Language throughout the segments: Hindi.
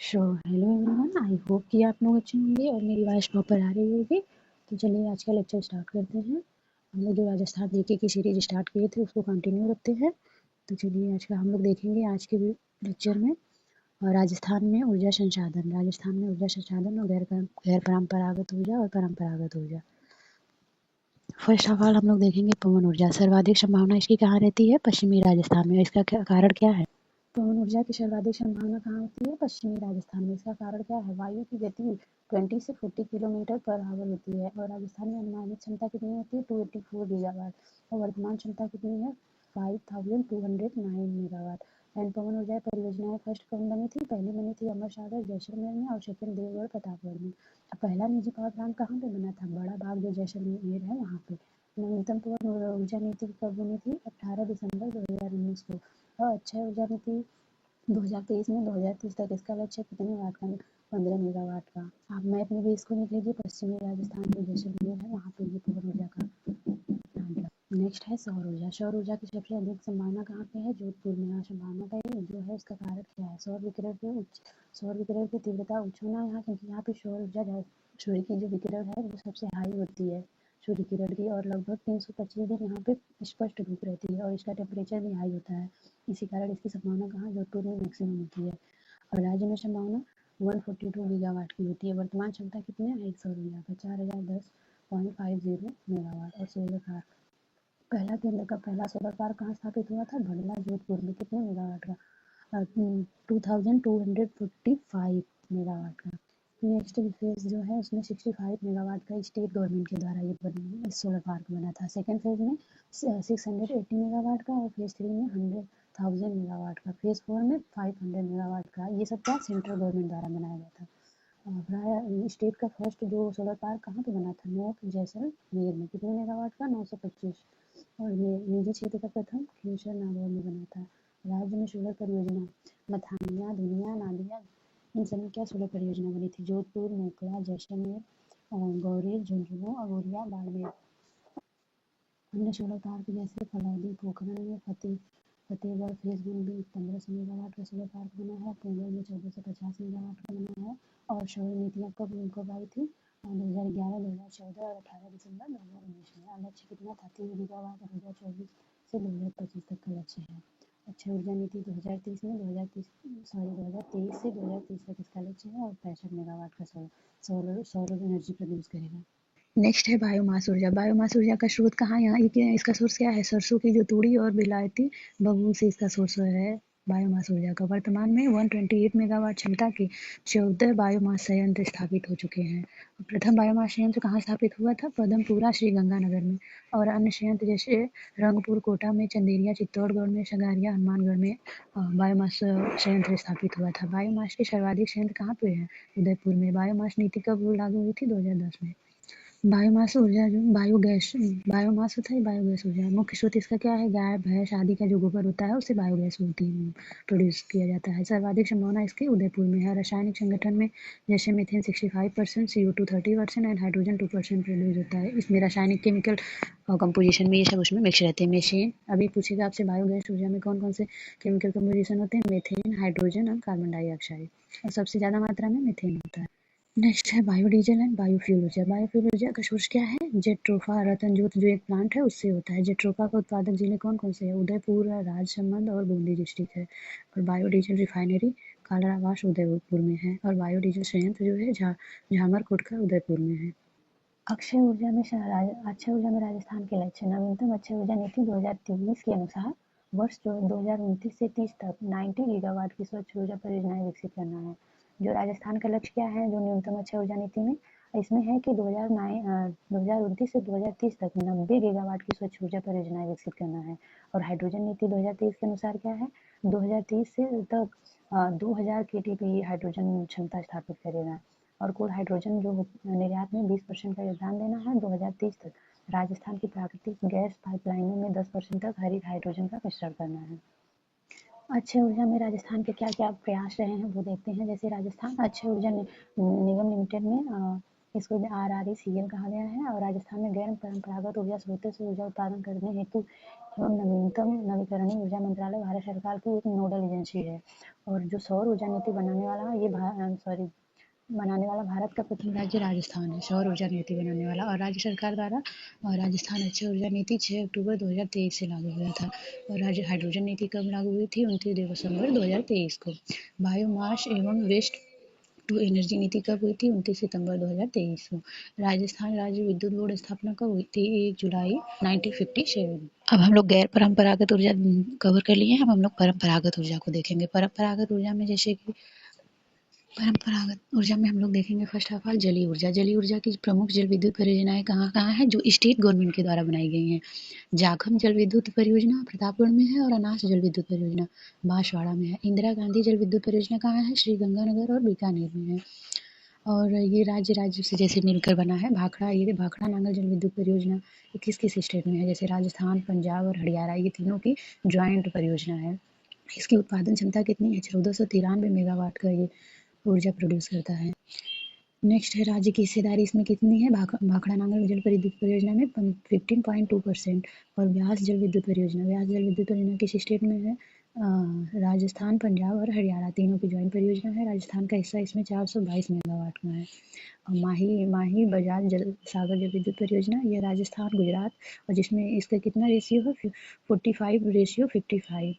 हेलो एवरीवन, आई होप कि आप लोग अच्छे होंगे और मेरी आवाज़ प्रॉपर आ रही होगी। तो चलिए आज का लेक्चर स्टार्ट करते हैं। हम लोग जो राजस्थान जीके की सीरीज स्टार्ट किए थे उसको कंटिन्यू रखते हैं। तो चलिए आज का हम लोग देखेंगे आज के लेक्चर में राजस्थान में ऊर्जा संसाधन, राजस्थान में ऊर्जा संसाधन और गैर परंपरागत ऊर्जा और परंपरागत ऊर्जा। फर्स्ट ऑफ ऑल हम लोग देखेंगे पवन ऊर्जा। सर्वाधिक संभावना इसकी कहाँ रहती है? पश्चिमी राजस्थान में। इसका कारण क्या है? पवन ऊर्जा की सर्वाधिक संभावना कहाँ होती है? पश्चिमी राजस्थान में। इसका कारण क्या है? वायु की गति 20 से 40 किलोमीटर पर आवर होती है और राजस्थान में अनुमानित क्षमता कितनी होती है? 284 गीगावाट और वर्तमान क्षमता कितनी है? 5209 मेगावाट। एंड पवन ऊर्जा परियोजनाएं फर्स्ट कौन बनी थी? पहली बनी थी अमर सागर जैसलमेर में और सेकंड देवगढ़ प्रतापगढ़ में। पहला निजी पावर प्लांट कहाँ पे बना था? बड़ा बाग जो जैसलमेर है वहाँ पे। नवीनतम पवन ऊर्जा नीति कब बनी थी? 18 दिसंबर 2019 को। और अक्षय ऊर्जा नीति 2023 में 2030 तक इसका लक्ष्य कितने वाट का? 15 मेगावाट का। आप मैप में भी इसको लिख लीजिए। पश्चिमी राजस्थान में जैसलमेर है वहाँ पे ये पवन ऊर्जा का प्लांट है। नेक्स्ट है सौर ऊर्जा। सौर ऊर्जा की सबसे अधिक संभावना कहाँ पे है? जोधपुर में। और संभावना का ये जो है इसका कारण क्या है? सौर विकिरण की तीव्रता उच्च होना यहाँ, क्योंकि यहाँ पे सौर ऊर्जा सूर्य की जो विकिरण है वो सबसे हाई होती है सूर्य किरण की, और लगभग 325 दिन यहाँ पे स्पष्ट धूप रहती है और इसका टेम्परेचर भी हाई होता है। इसी कारण इसकी संभावना कहाँ? जोधपुर में मैक्सिमम होती है। और राज्य में संभावना 142 गीगावाट की होती है। वर्तमान क्षमता कितनी है एक सौर ऊर्जा का? 4010.50 मेगावाट। और सोलर पार्क, पहला केंद्र का पहला सोलर पार्क कहाँ स्थापित हुआ था? भंडला जोधपुर में। कितने मेगावाट का? 2245 मेगावाट का। नेक्स्ट फेज जो है उसमें 65 मेगावाट का स्टेट गवर्नमेंट के द्वारा ये सोलर पार्क बना था। सेकेंड फेज में 680 मेगावाट का और फेज 3 में 100,000 मेगावाट का। फेज 4 में 500 मेगावाट का। ये सब क्या सेंट्रल गवर्नमेंट द्वारा बनाया गया था। स्टेट का फर्स्ट जो सोलर पार्क कहाँ पे बना था? नॉर्थ जैसलमेर में। कितने मेगावाट का? 925। और ये निजी क्षेत्र का प्रथम खिंचर नागौर में बना था। राज्य में सोलर परियोजना मथानिया, धुनिया, नादिया, इन सभी क्या सोलर परियोजना बनी थी? जोधपुर, मोकला, जैसलमेर, गौरी, झुंझुनू, अगोरिया, बाड़मेर। अन्य सोलर पार्क जैसे फलौदी, पोखरण में फतेहगढ़ फेज 1 में 1500 मेगावाट का सोलर पार्क बना है। पुंगल में 1450 मेगावाट का बना है। और सौर नीतियाँ कब आई थी? 2011, 2014 और 18 दिसंबर 2019 में। लक्ष्य कितना था? 3 गीगावाट 2024 से 2025 तक का लक्ष्य है। अक्षय ऊर्जा नीति 2023 में 2023 से 2030 तक इसका लक्ष्य है और 65 मेगावाट का सौर एनर्जी प्रोड्यूस करेगा। नेक्स्ट है बायोमास ऊर्जा। बायोमास ऊर्जा का स्रोत कहाँ? यहाँ इसका सोर्स क्या है? सरसों की जो तूड़ी और विलायती बबूल से इसका सोर्स है बायोमास ऊर्जा का। वर्तमान में 128 मेगावाट क्षमता के 14 बायोमास संयंत्र स्थापित हो चुके हैं। प्रथम बायोमास संयंत्र कहाँ स्थापित हुआ था? पदमपुरा, श्रीगंगानगर में। और अन्य संयंत्र जैसे रंगपुर, कोटा में, चंदेरिया, चित्तौड़गढ़ में, सगारिया, हनुमानगढ़ में बायोमास संयंत्र स्थापित हुआ था। बायोमास के सर्वाधिक संयंत्र कहाँ पे है? उदयपुर में। बायोमास नीति कब लागू हुई थी? 2010 में। बायोमास ऊर्जा जो बायोमास होता है, बायोगैस ऊर्जा। मुख्य स्रोत इसका क्या है? गाय, भैंस आदि का जो गोबर होता है उससे बायोगैस प्रोड्यूस किया जाता है। सर्वाधिक संभावना इसकी उदयपुर में है। रासायनिक संगठन में जैसे methane 65%, CO2 30% and hydrogen 2% produce होता है। इसमें रासायनिक केमिकल कंपोजिशन में ये सब उसमें मिक्स रहते हैं। मीथेन, अभी पूछेगा आपसे बायोगैस ऊर्जा में कौन कौन से केमिकल कंपोजिशन होते हैं? मीथेन, हाइड्रोजन और कार्बन डाइऑक्साइड, और सबसे ज़्यादा मात्रा में मीथेन होता है। नेक्स्ट है बायोडीजल एंड बायोफ्यूल ऊर्जा। बायोफ्यूल ऊर्जा का सोर्स क्या है? जेट्रोफा रतनजोत जो एक प्लांट है उससे होता है। जेट्रोफा का उत्पादक जिले कौन कौन से हैं? उदयपुर, राजसमंद और बूंदी डिस्ट्रिक्ट है। और बायोडीजल रिफाइनरी कालरावास उदयपुर में है। और बायोडीजल संयंत्र जो है झामरकोट का उदयपुर में है। अक्षय ऊर्जा में राजस्थान के लक्ष्य। नवीनतम अक्षय ऊर्जा नीति 2023 के अनुसार वर्ष 2029 से 30 तक 90 गीगावाट की स्वच्छ ऊर्जा परियोजनाएं विकसित करना है। जो राजस्थान का लक्ष्य क्या है जो न्यूनतम अक्षय ऊर्जा नीति में? इसमें है कि 2029 से 2030 तक 90 गीगावाट की स्वच्छ ऊर्जा परियोजनाएं विकसित करना है। और हाइड्रोजन नीति 2023 के अनुसार क्या है? 2030 से तक 2000 KTPA हाइड्रोजन क्षमता स्थापित करेगा। और कुल हाइड्रोजन जो निर्यात में 20% का योगदान देना है। 2030 तक राजस्थान की प्राकृतिक गैस पाइपलाइनों में 10% तक हरित हाइड्रोजन का मिश्रण करना है। अक्षय ऊर्जा में राजस्थान के क्या क्या प्रयास रहे हैं वो देखते हैं। जैसे राजस्थान अक्षय ऊर्जा निगम लिमिटेड में इसको RRECL कहा गया है। और राजस्थान में गैर परंपरागत ऊर्जा स्रोतों से ऊर्जा उत्पादन करने हेतु एवं नवीनतम नवीकरणीय ऊर्जा मंत्रालय भारत सरकार की एक नोडल एजेंसी है। और जो सौर ऊर्जा नीति बनाने वाला भारत का प्रथम राज्य राजस्थान है, सौर ऊर्जा नीति बनाने वाला। और राज्य सरकार द्वारा राजस्थान अच्छी ऊर्जा नीति 6 अक्टूबर 2023 से लागू हुआ था। और राज्य हाइड्रोजन नीति कब लागू हुई थी? 29 दिसंबर 2023 को। बायोमास एवं वेस्ट टू एनर्जी नीति कब हुई थी? 29 सितंबर 2023 को। राजस्थान राज्य विद्युत बोर्ड स्थापना कब हुई थी? 1 जुलाई 1957। अब हम लोग गैर परंपरागत ऊर्जा कवर कर लिए हैं। अब हम लोग परंपरागत ऊर्जा को देखेंगे। परंपरागत ऊर्जा में जैसे कि परंपरागत ऊर्जा में हम लोग देखेंगे फर्स्ट ऑफ ऑल जलीय ऊर्जा। जलीय ऊर्जा की प्रमुख जल विद्युत परियोजनाएं कहाँ कहाँ हैं? जो स्टेट गवर्नमेंट के द्वारा बनाई गई हैं। जाखम जल विद्युत परियोजना प्रतापगढ़ में है और अनास जल विद्युत परियोजना बांसवाड़ा में है। इंदिरा गांधी जल विद्युत परियोजना कहाँ है? श्रीगंगानगर और बीकानेर में है। और ये राज्य से जैसे मिलकर बना है। भाखड़ा नांगल जल विद्युत परियोजना ये किस किस स्टेट में है? जैसे राजस्थान, पंजाब और हरियाणा, ये तीनों की ज्वाइंट परियोजना है। इसकी उत्पादन क्षमता कितनी है? 1493 मेगावाट का ये ऊर्जा प्रोड्यूस करता है। नेक्स्ट है राज्य की हिस्सेदारी इसमें कितनी है? भाखड़ा नांगल जल विद्युत परियोजना में 15.2%। और व्यास जल विद्युत परियोजना किस स्टेट में है? राजस्थान, पंजाब और हरियाणा, तीनों की ज्वाइंट परियोजना है। राजस्थान का हिस्सा इसमें 422 मेगावाट का है। और माही बजाज सागर जल विद्युत परियोजना, यह राजस्थान, गुजरात, और जिसमें इसका कितना रेशियो है? 45:55।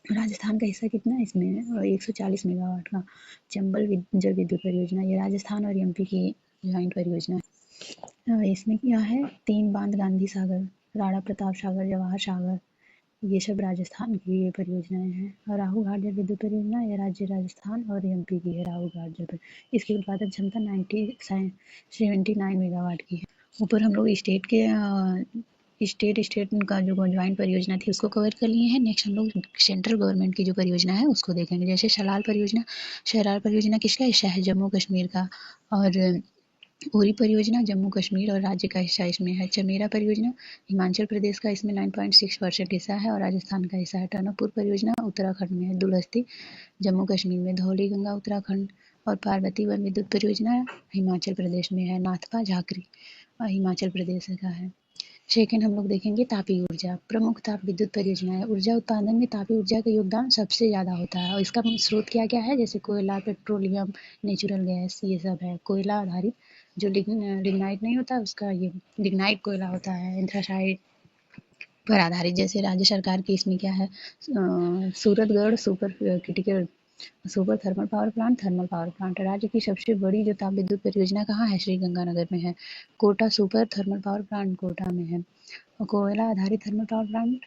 राजस्थान का हिस्सा कितना है इसमें? 140 मेगावाट का। चंबल जल विद्युत परियोजना, ये राजस्थान और एमपी की ज्वाइंट परियोजना है। इसमें क्या है? 3 बांध, गांधी सागर, राणा प्रताप सागर, जवाहर सागर, ये सब राजस्थान की ये परियोजनाएं हैं। और राहू घाट जल विद्युत परियोजना, ये राज्य राजस्थान और एमपी की है। राहू घाट जल, इसकी उत्पादन क्षमता 79 मेगावाट की है। ऊपर हम लोग स्टेट का जो ज्वाइंट परियोजना थी उसको कवर कर लिए हैं। नेक्स्ट हम लोग सेंट्रल गवर्नमेंट की जो परियोजना है उसको देखेंगे। जैसे शरार परियोजना किसका हिस्सा है? जम्मू कश्मीर का। और उरी परियोजना जम्मू कश्मीर और राज्य का हिस्सा इसमें है। चमेरा परियोजना हिमाचल प्रदेश का, इसमें 9.6% हिस्सा है और राजस्थान का हिस्सा है। टनकपुर परियोजना उत्तराखंड में है। दुलहस्ती जम्मू कश्मीर में। धौली गंगा उत्तराखंड। और पार्वती वन विद्युत परियोजना हिमाचल प्रदेश में है। नाथपा झाकरी हिमाचल प्रदेश का है। सेकेंड हम लोग देखेंगे तापी ऊर्जा। प्रमुख ताप विद्युत परियोजना है। ऊर्जा उत्पादन में तापी ऊर्जा का योगदान सबसे ज़्यादा होता है। और इसका स्रोत क्या क्या है? जैसे कोयला, पेट्रोलियम, नेचुरल गैस, ये सब है। कोयला आधारित जो लिग्नाइट नहीं होता उसका, ये लिग्नाइट कोयला होता है। एंथ्रासाइट पर आधारित। जैसे राज्य सरकार की इसमें क्या है? Suratgarh super thermal power plant. राज्य की सबसे बड़ी जो ताप विद्युत परियोजना कहाँ है? श्रीगंगानगर में है। Kota super thermal power plant Kota में है। और कोयला आधारित थर्मल पावर प्लांट।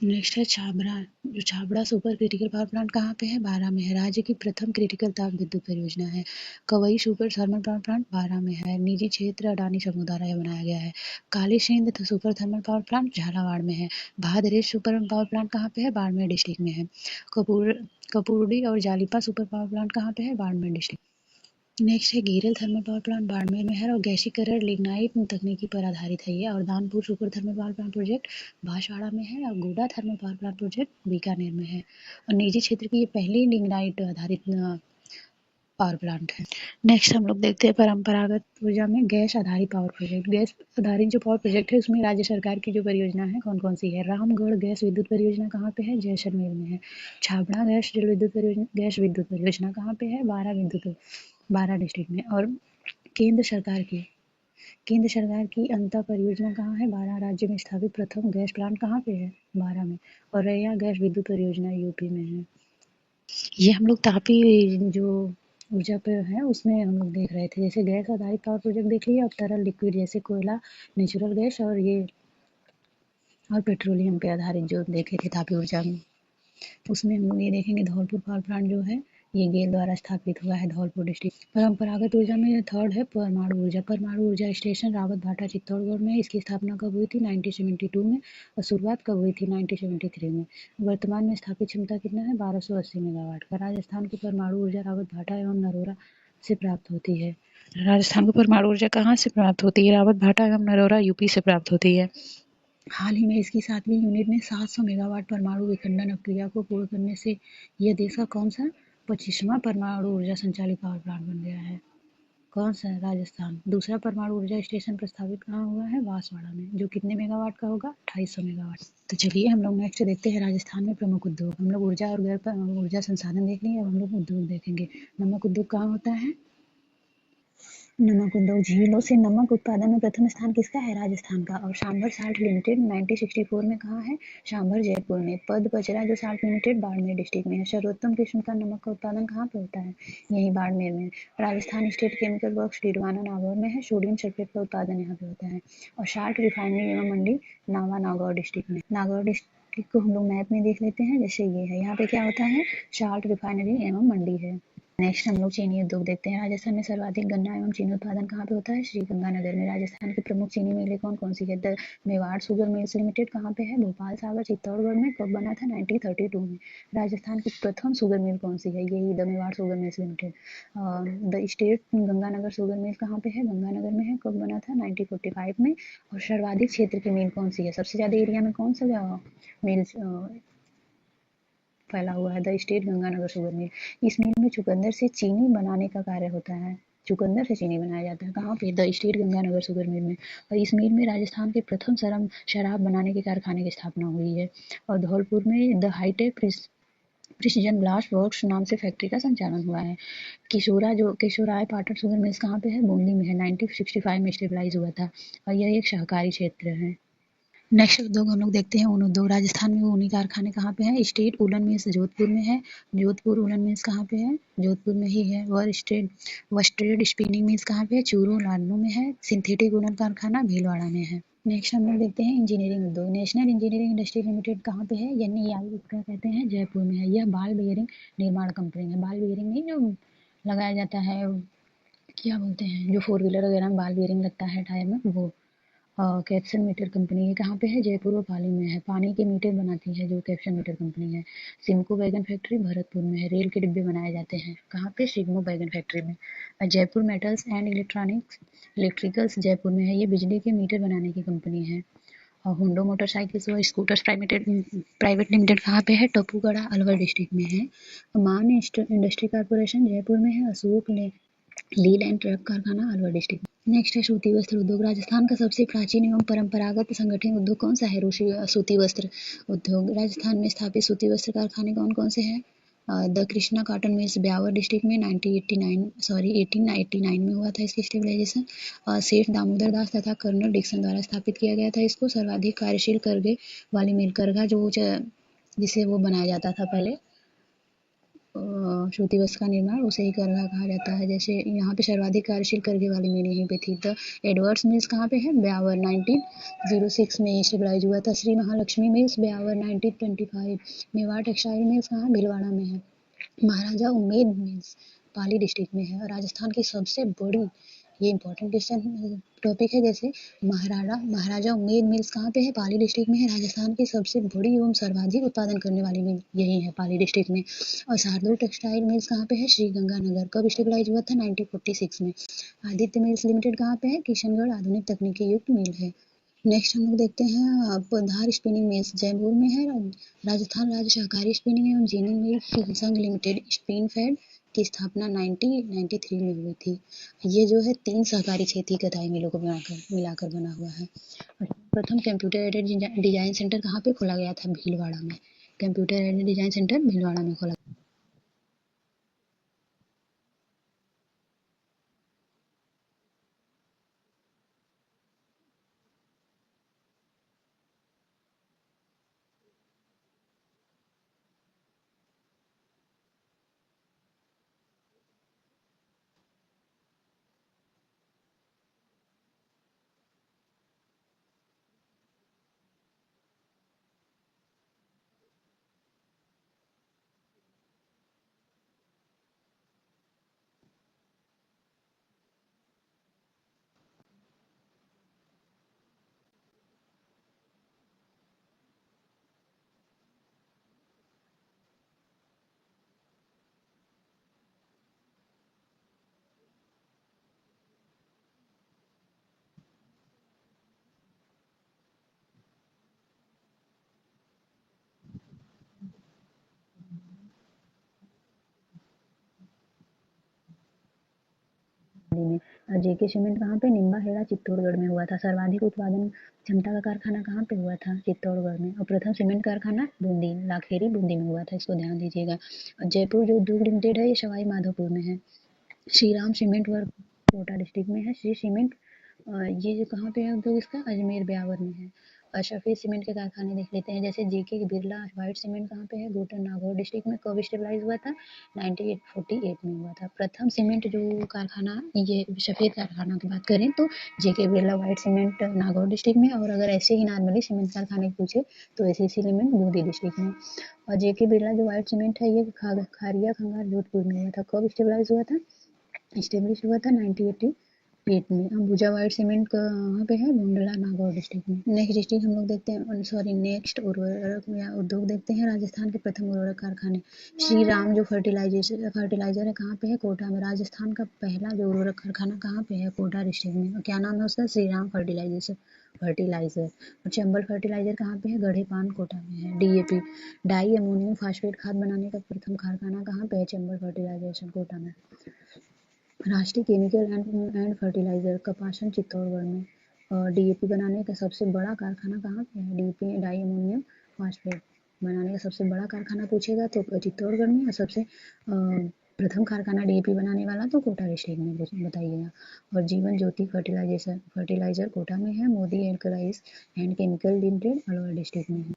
नेक्स्ट है Chhabra super critical power plant कहाँ पे है? बारां में है। राज्य की प्रथम क्रिटिकल ताप विद्युत परियोजना है। Kawai super thermal power plant Baran में है। निजी क्षेत्र अडानी समूह द्वारा बनाया गया है। Kali Sindh super thermal power plant Jhalawar में है। भादरेश सुपर पावर प्लांट कहाँ पे है? बाड़मेर डिस्ट्रिक्ट में है। कपूरडी और जालिपा सुपर पावर प्लांट कहाँ पे है? बाड़मेर डिस्ट्रिक्ट। नेक्स्ट है गीरल थर्मल पावर प्लांट बाड़मेर में है और गैसीकरण लिग्नाइट तकनीकी पर आधारित है ये। और Danpur super thermal power plant project Banswara में है। और गोडा thermal power plant project Bikaner में है। और निजी क्षेत्र की ये पहली लिग्नाइट आधारित पावर प्लांट है। नेक्स्ट हम लोग देखते हैं परंपरागत ऊर्जा में गैस आधारित पावर प्रोजेक्ट। गैस आधारित जो पावर प्रोजेक्ट है उसमें राज्य सरकार की जो परियोजना है कौन कौन सी है? रामगढ़ गैस विद्युत परियोजना कहाँ पे है? जैसलमेर में है। छाबड़ा गैस विद्युत परियोजना कहाँ पे है? बारां डिस्ट्रिक्ट में। और केंद्र सरकार की अंता परियोजना कहाँ है? बारां। राज्य में स्थापित प्रथम गैस प्लांट कहाँ पे है? बारां में। और रैया गैस विद्युत परियोजना यूपी में है। ये हम लोग तापी जो ऊर्जा पे है उसमें हम लोग देख रहे थे। जैसे गैस आधारित पावर प्रोजेक्ट देख लिया। और तरल लिक्विड जैसे कोयला, नेचुरल गैस और पेट्रोलियम पे आधारित जो देखे थे तापी ऊर्जा में, उसमें हम लोग ये देखेंगे धौलपुर पावर प्लांट जो है ये गेल द्वारा स्थापित हुआ है धौलपुर डिस्ट्रिक्ट। परंपरागत ऊर्जा में थर्ड है परमाणु ऊर्जा स्टेशन रावत भाटा चित्तौड़गढ़ में। इसकी स्थापना कब हुई थी? 1972 में। और शुरुआत कब हुई थी? 1973 में। वर्तमान में स्थापित क्षमता कितना है? 1280 मेगावाट का। राजस्थान को परमाणु ऊर्जा रावत भाटा एवं नरोरा से प्राप्त होती है। राजस्थान को परमाणु ऊर्जा कहाँ से प्राप्त होती है? रावत भाटा एवं नरोरा यूपी से प्राप्त होती है। हाल ही में इसकी 7वीं यूनिट ने 700 मेगावाट परमाणु विखंडन प्रक्रिया को पूर्ण करने से यह देश का कौन सा 25वां परमाणु ऊर्जा संचालित पावर प्लांट बन गया है। कौन सा है? राजस्थान। दूसरा परमाणु ऊर्जा स्टेशन प्रस्तावित कहाँ हुआ है? बांसवाड़ा में, जो कितने मेगावाट का होगा? 250 मेगावाट। तो चलिए हम लोग नेक्स्ट देखते हैं राजस्थान में प्रमुख उद्योग। हम लोग ऊर्जा और गैर ऊर्जा संसाधन देख लिए, अब हम लोग उद्योग देखेंगे। नमक उद्योग कहाँ होता है? नमक उद्योग। झीलों से नमक उत्पादन में प्रथम स्थान किसका है? राजस्थान का। और सांभर साल्ट लिमिटेड 1964 में कहाँ है? सांभर जयपुर में। पद बचरा जो साल्ट लिमिटेड बाड़मेर डिस्ट्रिक्ट में है। सर्वोत्तम किस्म का नमक का उत्पादन कहाँ पे होता है? यही बाड़मेर में। Rajasthan state chemical works Didwana Nagaur में है। सोडियम सल्फेट का उत्पादन यहाँ पे होता है। और साल्ट रिफाइनरी एवं मंडी नावा नागौर डिस्ट्रिक्ट में। नागौर डिस्ट्रिक्ट को हम लोग मैप में देख लेते हैं। जैसे ये है, यहाँ पे क्या होता है? साल्ट रिफाइनरी एवं मंडी है। नेक्स्ट हम लोग चीनी उद्योग देखते हैं। राजस्थान में सर्वाधिक गन्ना एवं चीनी उत्पादन कहाँ पे होता है? श्रीगंगानगर में। राजस्थान के प्रमुख चीनी मिलें कौन कौन सी है? The Mewar sugar mills limited कहाँ पे है? भोपाल सागर चित्तौड़गढ़ में। कब बना था? 1932 में। राजस्थान की प्रथम शुगर मिल कौन सी है? यही the Mewar sugar mills limited. The state Ganganagar sugar mill कहाँ पे है? गंगानगर में है। कब बना था? 1945 में। और सर्वाधिक क्षेत्र की मिल कौन सी है? सबसे ज्यादा एरिया में कौन सा मिल फैला हुआ है? The state Ganganagar sugar mill. इस मिल में चुकंदर से चीनी बनाने का कार्य होता है। चुकंदर से चीनी बनाया जाता है। कहाँ पे? The state Ganganagar sugar mill में। और इस मिल में राजस्थान के प्रथम शराब बनाने के कारखाने की स्थापना हुई है। और धौलपुर में the hi-tech precision glass works नाम से फैक्ट्री का संचालन हुआ है। किशोराय पाठक शुगर मिल्स कहाँ पे है? बूंदी में है। 1965 में स्टेबलाइज हुआ था। और यह एक सहकारी क्षेत्र है। नेक्स्ट उद्योग हम लोग देखते हैं ऊन उद्योग। राजस्थान में ऊनी कारखाने कहाँ पे हैं? स्टेट वुलन मिल्स जोधपुर में है। जोधपुर वुलन मिल्स कहाँ पे है? जोधपुर में ही है। वस्ट्रेड स्पिनिंग मिल्स कहाँ पे है? चूरू लाडनू में है। सिंथेटिक वुलन कारखाना भीलवाड़ा में है। नेक्स्ट हम लोग देखते हैं इंजीनियरिंग उद्योग। नेशनल इंजीनियरिंग इंडस्ट्री लिमिटेड कहाँ पे है? NEI इसका कहते हैं, जयपुर में है। यह बाल बेयरिंग निर्माण कंपनी है। बाल बेयरिंग नहीं, जो लगाया जाता है, क्या बोलते हैं, जो फोर व्हीलर वगैरह में बाल बेयरिंग लगता है टायर में, वो। कैप्सन मीटर कंपनी है। कहाँ पे है? जयपुर और पाली में है। पानी के मीटर बनाती है जो कैप्सन मीटर कंपनी है। सिमको वैगन फैक्ट्री भरतपुर में है। रेल के डिब्बे बनाए जाते हैं। कहाँ पे? सिग्मो वैगन फैक्ट्री में। Jaipur metals and electricals Jaipur में है। ये बिजली के मीटर बनाने की कंपनी है। और हुंडो मोटरसाइकिल्स और स्कूटर्स प्राइवेट लिमिटेड कहाँ पे है? टपूगढ़ा अलवर डिस्ट्रिक्ट में है। मान इंडस्ट्री कॉर्पोरेशन जयपुर में है। अशोक लील एंड ट्रक कारखाना अलवर डिस्ट्रिक्ट। नेक्स्ट है सूती वस्त्र उद्योग। राजस्थान का सबसे प्राचीन एवं परंपरागत संगठित उद्योग कौन सा है? सूती वस्त्र उद्योग। राजस्थान में स्थापित सूती वस्त्र कारखाने कौन कौन से हैं? The Krishna cotton mills Beawar district में 1889 में हुआ था इसकी स्टेबलाइजेशन। सेठ दामोदर दास तथा कर्नल डिक्सन द्वारा स्थापित किया गया था इसको। सर्वाधिक कार्यशील करघे वाली मिल करघा जिसे वो बनाया जाता था पहले, सूती वस्त्र का निर्माण, उसे ही करघा कहा जाता है। जैसे यहाँ पे सर्वाधिक कार्यशील करघे वाली मिल यहीं पे थी। द एडवर्ड्स मिल्स कहाँ पे है? ब्यावर 1906 में स्टेबलाइज हुआ था। Shri Mahalakshmi mills Beawar 1925। Mewar textile mills कहाँ? भीलवाड़ा में है। महाराजा उम्मेद मिल्स पाली डिस्ट्रिक्ट में है। और राजस्थान की सबसे बड़ी, ये इंपॉर्टेंट क्वेश्चन टॉपिक है, जैसे महाराजा उम्मेद मिल्स कहाँ पे है? पाली डिस्ट्रिक्ट में है। राजस्थान की सबसे बड़ी एवं सर्वाधिक उत्पादन करने वाली मिल यही है, पाली डिस्ट्रिक्ट में। और शार्दुल टेक्सटाइल मिल्स कहाँ पे है? श्रीगंगानगर। कब स्टेबलाइज हुआ था? 1946 में। आदित्य मिल्स लिमिटेड कहाँ पे है? किशनगढ़ आधुनिक तकनीकी युक्त मिल है। नेक्स्ट हम लोग देखते हैं पधार स्पिनिंग मिल्स जयपुर में है। राजस्थान राज्य सहकारी स्पिनिंग एवं जीनिंग मिल संघ लिमिटेड स्पिन फेड की स्थापना 1993 में हुई थी। ये जो है 3 सहकारी खेती कताई मिलों को मिलाकर बना हुआ है। और प्रथम कंप्यूटर एडेड डिजाइन सेंटर कहाँ पे खोला गया था? भीलवाड़ा में। Computer aided design centre Bhilwara में खोला। संधि में। जेके सीमेंट कहाँ पे? निम्बाहेड़ा चित्तौड़गढ़ में हुआ था। सर्वाधिक उत्पादन क्षमता का कारखाना कहाँ पे हुआ था? चित्तौड़गढ़ में। और प्रथम सीमेंट कारखाना बूंदी, लाखेरी बूंदी में हुआ था, इसको ध्यान दीजिएगा। जयपुर जो उद्योग लिमिटेड है ये सवाई माधोपुर में है। Shriram cement work Kota district में है। श्री सीमेंट ये जो कहाँ पे है उद्योग इसका? अजमेर ब्यावर में है। और सफ़ेद सीमेंट के कारखाने देख लेते हैं, जैसे जेके बिरला व्हाइट सीमेंट कहाँ पे है? गोटा नागौर डिस्ट्रिक्ट में। कब स्टेबलाइज हुआ था? 1948 में हुआ था। प्रथम सीमेंट जो कारखाना, ये सफ़ेद कारखाना की बात करें तो JK Birla white cement Nagaur district में। और अगर ऐसे ही नॉर्मली सीमेंट कारखाने पूछे तो एसीसी लिमिट बूंदी डिस्ट्रिक्ट में। और जेके बिरला जो व्हाइट सीमेंट है ये खारिया खंगार जोधपुर में हुआ था। कब स्टेबलाइज हुआ था? स्टेब्लिश हुआ था 1988 में। अंबुजा व्हाइट सीमेंट कहाँ पे है? मुंडला नागौर डिस्ट्रिक्ट में। नेक्स्ट डिस्ट्रिक्ट हम लोग देखते हैं, नेक्स्ट उर्वरक या उद्योग देखते हैं, राजस्थान के प्रथम उर्वरक कारखाने। श्री राम जो फर्टिलाइजर है कहाँ पे है? कोटा में। राजस्थान का पहला जो उर्वरक कारखाना कहाँ पे है? कोटा डिस्ट्रिक्ट में। और क्या नाम है उसका? श्री राम फर्टिलाइजर। और चंबल फर्टिलाइजर कहाँ पे है? गढ़े पान कोटा में है। डीएपी डाई अमोनियम फास्फेट खाद बनाने का प्रथम कारखाना कहाँ पे है? चंबल फर्टिलाइजेशन कोटा में। Rashtriya chemical and fertiliser Kapasan Chittorgarh में। और डीएपी बनाने का सबसे बड़ा कारखाना कहाँ पे है? डीएपी डाई अमोनियम फास्फेट बनाने का सबसे बड़ा कारखाना पूछेगा तो चित्तौड़गढ़ में। और सबसे प्रथम कारखाना डीएपी बनाने वाला तो कोटा डिस्ट्रिक्ट में बताइएगा। और जीवन ज्योति फर्टिलाइजर कोटा में है। Modi alkalies and chemical limited Alwar district में है।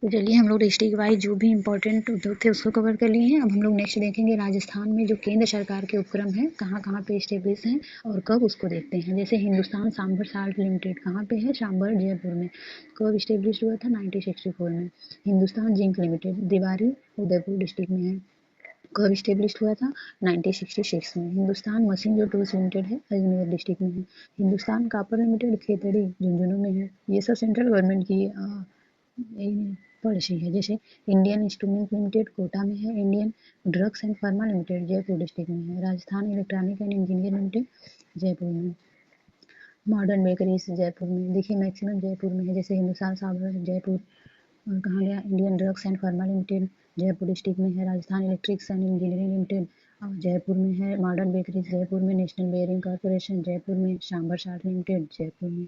तो चलिए हम लोग डिस्ट्रिक्ट वाइज जो भी इम्पोर्टेंट उद्योग थे उसको कवर कर लिए हैं। अब हम लोग नेक्स्ट देखेंगे राजस्थान में जो केंद्र सरकार के उपक्रम हैं कहाँ कहाँ पे स्टेब्लिश हैं और कब, उसको देखते हैं। जैसे हिंदुस्तान सांभर साल्ट लिमिटेड कहाँ पे है? सांभर जयपुर में। कब स्टेब्लिश हुआ था? 1964 में। Hindustan zinc limited Devari Udaipur district में है। कब स्टेब्लिश हुआ था? 1966 में। हिंदुस्तान मशीन जो टूल्स लिमिटेड है अजमेर डिस्ट्रिक्ट में है। हिंदुस्तान कापर लिमिटेड खेतड़ी झुंझुनू में है। ये सब सेंट्रल गवर्नमेंट की पॉलिसी है। जैसे इंडियन इंस्ट्रूमेंट लिमिटेड कोटा में है। Indian drugs and pharma limited Jaipur district में है। Rajasthan electronic and engineer limited Jaipur में। मॉडर्न बेकरीज जयपुर में। देखिए मैक्सिमम जयपुर में है, जैसे हिंदुस्तान साबर जयपुर। और कहाँ गया? Indian drugs and pharma limited Jaipur district में है। Rajasthan electrics and engineering limited Jaipur में है। मॉडर्न बेकरीज जयपुर में। नेशनल बेयरिंग कॉरपोरेशन जयपुर में। सांबर साल्ट लिमिटेड जयपुर में।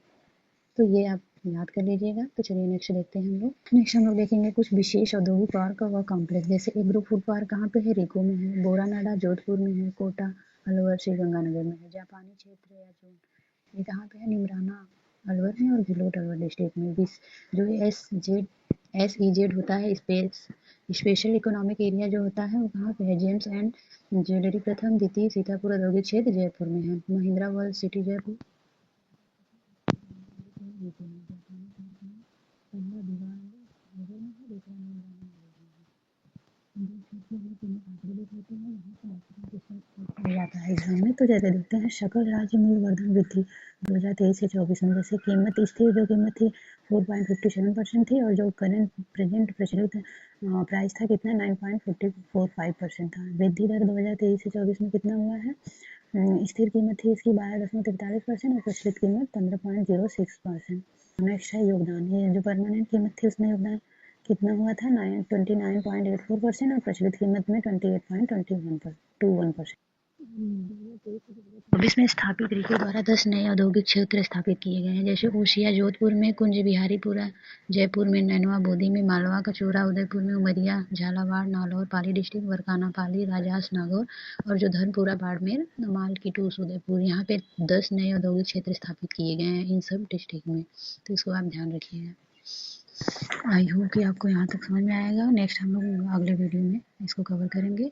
तो ये आप याद कर लीजिएगा। तो चलिए नेक्स्ट देखते हैं हम लोग। नेक्स्ट हम लोग देखेंगे कुछ विशेष औद्योगिक पार्क व कॉम्प्लेक्स। जैसे एग्रो फूड पार्क कहाँ पे है? रीको में है। बोरानाडा जोधपुर में है। कोटा अलवर श्रीगंगानगर में है। जापानी क्षेत्र या जोन ये कहाँ पे है? निमराना अलवर में और भिलोट अलवर डिस्ट्रिक्ट में। जो SEZ होता है स्पेशल इकोनॉमिक एरिया जो होता है वो कहाँ पे है? जेम्स एंड ज्वेलरी प्रथम द्वितीय सीतापुर औद्योगिक क्षेत्र जयपुर में है। Mahindra world city Jaipur. पहला दीवार नगर में है, दूसरा निमराना नगर में है। जो क्षेत्र में तीनों आंकड़े देख लेते हैं, यहाँ से मैक्सिमम क्वेश्चन पूछा जाता है एग्जाम में। तो जैसे देखते हैं सकल राज्य मूल्यवर्धन वृद्धि 2023 से 24 में। जैसे कीमत स्थिर जो कीमत थी 4.57% थी और जो प्रेजेंट प्रचलित प्राइस था कितना? 9.45% था। वृद्धि दर 2023 से 24 में कितना हुआ है? स्थिर कीमत थी इसकी 12.43% और प्रचलित कीमत 15.06%। नेक्स्ट है योगदान। ये जो परमानेंट कीमत थी उसमें योगदान कितना हुआ था? 29.84% और प्रचलित कीमत में 28.21%। 2024 में स्थापित रीको द्वारा 10 नए औद्योगिक क्षेत्र स्थापित किए गए हैं। जैसे ओशिया जोधपुर में, कुंज बिहारीपुरा जयपुर में, नैनवा बोधी में, मालवा कचौरा उदयपुर में, उमरिया झालावाड़ नागौर पाली डिस्ट्रिक्ट, वरकाना पाली राजास नागौर और जो धनपुरा बाड़मेर माल की टूस उदयपुर। यहाँ पे 10 नए औद्योगिक क्षेत्र स्थापित किए गए हैं इन सब डिस्ट्रिक्ट में। तो इसको आप ध्यान रखिएगा। आई होप कि आपको यहाँ तक समझ में आएगा। नेक्स्ट हम लोग अगले वीडियो में इसको कवर करेंगे।